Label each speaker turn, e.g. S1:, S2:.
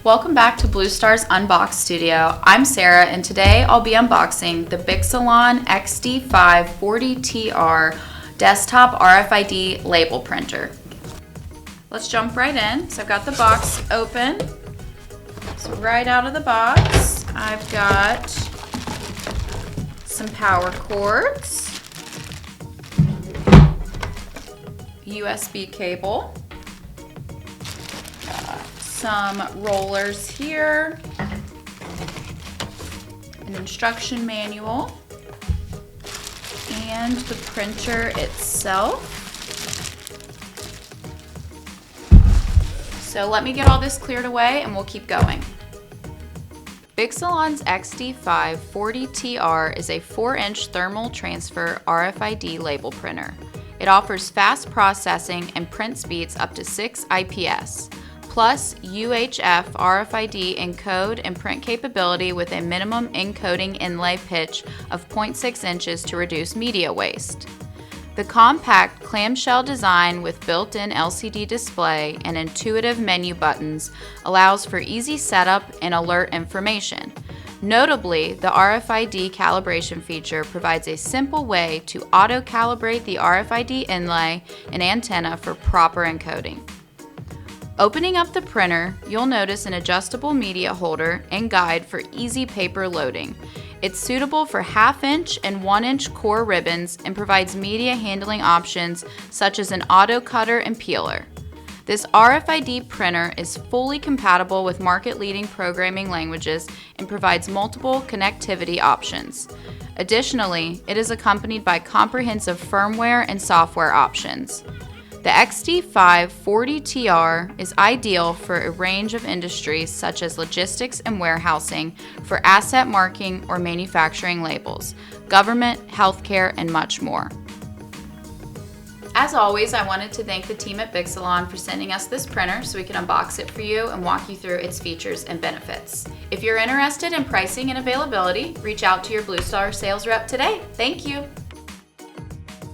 S1: Welcome back to BlueStar's Unboxed Studio. I'm Sarah, and today I'll be unboxing the Bixolon XD5-40tR desktop RFID label printer. Let's jump right in. So I've got the box open. So right out of the box, I've got some power cords, USB cable, some rollers here, an instruction manual, and the printer itself. So let me get all this cleared away and we'll keep going. Bixolon's XD5-40tR is a 4-inch thermal transfer RFID label printer. It offers fast processing and print speeds up to 6 IPS. Plus UFH RFID encode and print capability with a minimum encoding inlay pitch of 0.6 inches to reduce media waste. The compact clamshell design with built-in LCD display and intuitive menu buttons allows for easy setup and alert information. Notably, the RFID calibration feature provides a simple way to auto-calibrate the RFID inlay and antenna for proper encoding. Opening up the printer, you'll notice an adjustable media holder and guide for easy paper loading. It's suitable for 1/2-inch and 1-inch core ribbons and provides media handling options such as an auto cutter and peeler. This RFID printer is fully compatible with market-leading programming languages and provides multiple connectivity options. Additionally, it is accompanied by comprehensive firmware and software options. The XD5-40tR is ideal for a range of industries such as logistics and warehousing, for asset marking or manufacturing labels, government, healthcare, and much more. As always, I wanted to thank the team at Bixolon for sending us this printer so we can unbox it for you and walk you through its features and benefits. If you're interested in pricing and availability, reach out to your BlueStar sales rep today. Thank you.